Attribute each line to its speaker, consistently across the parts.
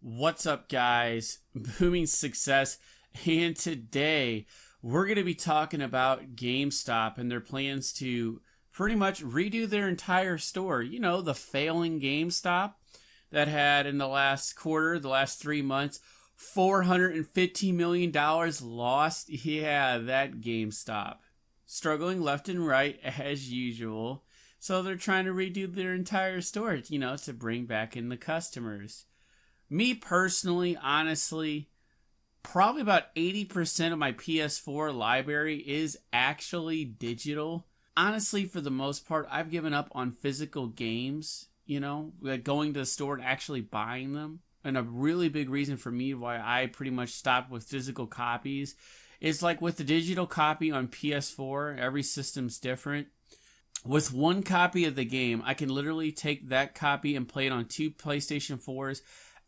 Speaker 1: What's up, guys? Booming Success, and today we're going to be talking about GameStop and their plans to pretty much redo their entire store. You know, the failing GameStop that had in the last quarter, the last 3 months, $450 million lost. Yeah, that GameStop. Struggling left and right as usual. So they're trying to redo their entire store, you know, to bring back in the customers. Me personally, honestly, probably about 80% of my PS4 library is actually digital. Honestly, for the most part, I've given up on physical games, you know, like going to the store and actually buying them. And a really big reason for me why I pretty much stopped with physical copies is like with the digital copy on PS4, every system's different. With one copy of the game, I can literally take that copy and play it on 2 PlayStation 4s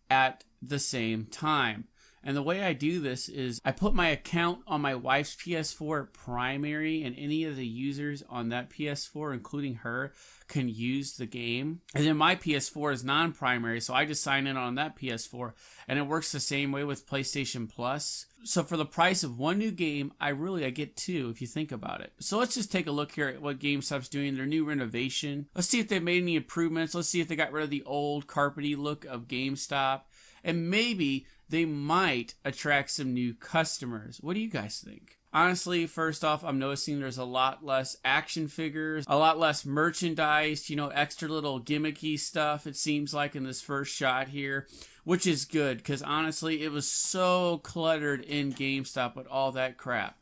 Speaker 1: at the same time. And the way I do this is I put my account on my wife's PS4 primary, and any of the users on that PS4, including her, can use the game. And then my PS4 is non-primary, so I just sign in on that PS4, and it works the same way with PlayStation Plus. So for the price of one new game, I get 2 if you think about it. So let's just take a look here at what GameStop's doing, their new renovation. Let's see if they've made any improvements. Let's see if they got rid of the old carpety look of GameStop. And maybe they might attract some new customers. What do you guys think? Honestly, first off, I'm noticing there's a lot less action figures, a lot less merchandise, you know, extra little gimmicky stuff, it seems like, in this first shot here, which is good, because honestly, it was so cluttered in GameStop with all that crap.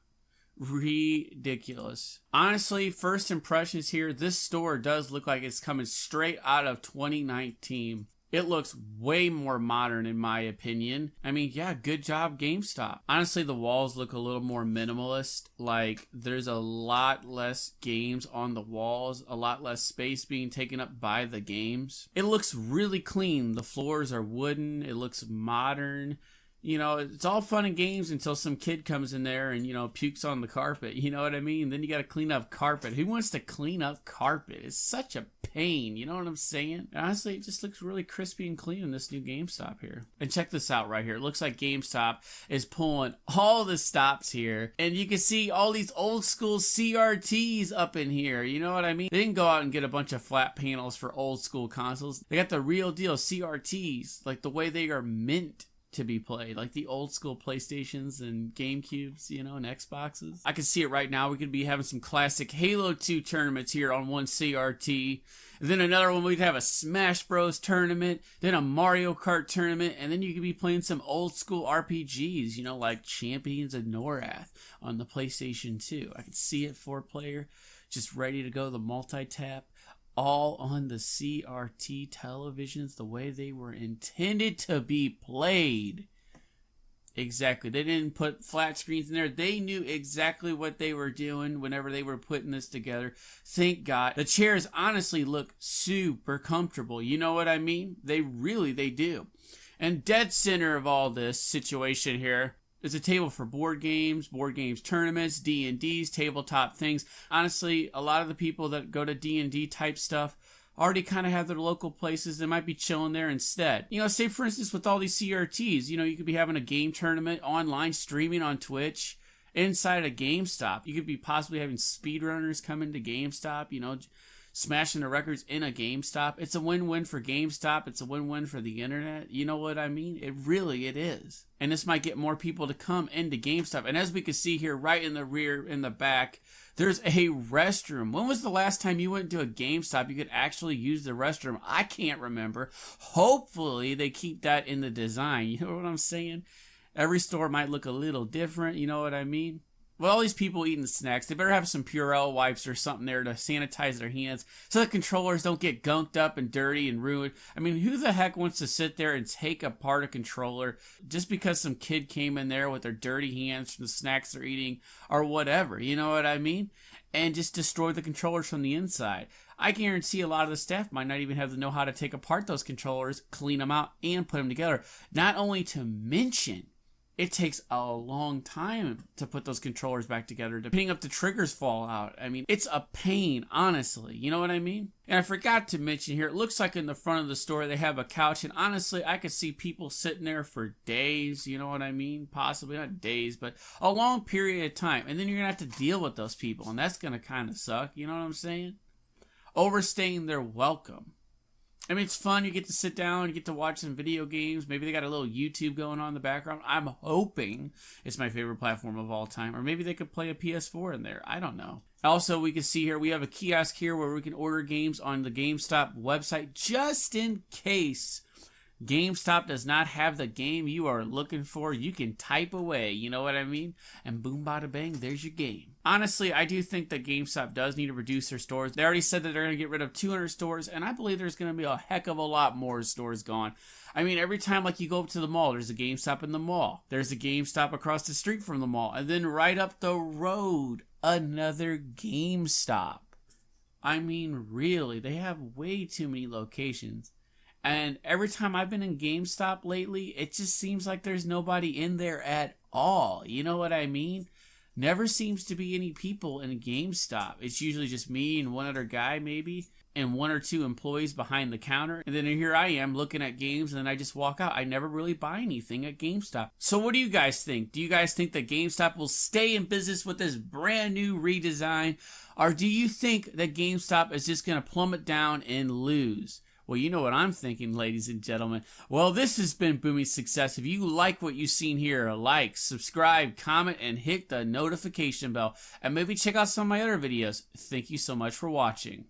Speaker 1: Ridiculous. Honestly, first impressions here, this store does look like it's coming straight out of 2019. It looks way more modern in my opinion. I mean, yeah, good job GameStop. Honestly, the walls look a little more minimalist. Like, there's a lot less games on the walls, a lot less space being taken up by the games. It looks really clean. The floors are wooden. It looks modern. You know, it's all fun and games until some kid comes in there and, you know, pukes on the carpet. You know what I mean? Then you got to clean up carpet. Who wants to clean up carpet? It's such a pain. You know what I'm saying? And honestly, it just looks really crispy and clean in this new GameStop here. And check this out right here. It looks like GameStop is pulling all the stops here. And you can see all these old school CRTs up in here. You know what I mean? They didn't go out and get a bunch of flat panels for old school consoles. They got the real deal CRTs, like the way they are meant to be played, like the old school PlayStations and GameCubes, you know, and Xboxes. I can see it right now. We could be having some classic Halo 2 tournaments here on one CRT. And then another one, we'd have a Smash Bros tournament, then a Mario Kart tournament, and then you could be playing some old school RPGs, you know, like Champions of Norath on the PlayStation 2. I can see it, 4-player, just ready to go, the multi-tap. All on the CRT televisions the way they were intended to be played. Exactly. They didn't put flat screens in there. They knew exactly what they were doing whenever they were putting this together. Thank God. The chairs honestly look super comfortable. You know what I mean? They do. And dead center of all this situation here is a table for board games tournaments, D&Ds, tabletop things. Honestly, a lot of the people that go to D&D type stuff already kind of have their local places. They might be chilling there instead. You know, say for instance with all these CRTs, you know, you could be having a game tournament online, streaming on Twitch inside a GameStop. You could be possibly having speedrunners come into GameStop, you know, smashing the records in a GameStop. It's a win-win for GameStop. It's a win-win for the internet. You know what I mean? It is. And this might get more people to come into GameStop. And as we can see here, right in the rear, in the back, there's a restroom. When was the last time you went to a GameStop you could actually use the restroom? I can't remember. Hopefully they keep that in the design. You know what I'm saying? Every store might look a little different. You know what I mean? Well, all these people eating the snacks, they better have some Purell wipes or something there to sanitize their hands so the controllers don't get gunked up and dirty and ruined. I mean, who the heck wants to sit there and take apart a controller just because some kid came in there with their dirty hands from the snacks they're eating or whatever, you know what I mean? And just destroy the controllers from the inside. I guarantee a lot of the staff might not even have to know how to take apart those controllers, clean them out, and put them together. Not only to mention it takes a long time to put those controllers back together. Depending if the triggers fall out. I mean, it's a pain, honestly. You know what I mean? And I forgot to mention here, it looks like in the front of the store they have a couch, and honestly, I could see people sitting there for days, you know what I mean? Possibly not days, but a long period of time. And then you're going to have to deal with those people, and that's going to kind of suck, you know what I'm saying? Overstaying their welcome. I mean, it's fun. You get to sit down, you get to watch some video games. Maybe they got a little YouTube going on in the background. I'm hoping it's my favorite platform of all time. Or maybe they could play a PS4 in there. I don't know. Also, we can see here, we have a kiosk here where we can order games on the GameStop website just in case GameStop does not have the game you are looking for. You can type away, you know what I mean? And boom, bada bang, there's your game. Honestly, I do think that GameStop does need to reduce their stores. They already said that they're going to get rid of 200 stores, and I believe there's going to be a heck of a lot more stores gone. I mean, every time like you go up to the mall, there's a GameStop in the mall. There's a GameStop across the street from the mall. And then right up the road, another GameStop. I mean, really, they have way too many locations. And every time I've been in GameStop lately, it just seems like there's nobody in there at all. You know what I mean? Never seems to be any people in GameStop. It's usually just me and one other guy maybe, and one or two employees behind the counter. And then here I am looking at games, and then I just walk out. I never really buy anything at GameStop. So what do you guys think? Do you guys think that GameStop will stay in business with this brand new redesign? Or do you think that GameStop is just going to plummet down and lose? Well, you know what I'm thinking, ladies and gentlemen. Well, this has been Boomy's Success. If you like what you've seen here, like, subscribe, comment, and hit the notification bell. And maybe check out some of my other videos. Thank you so much for watching.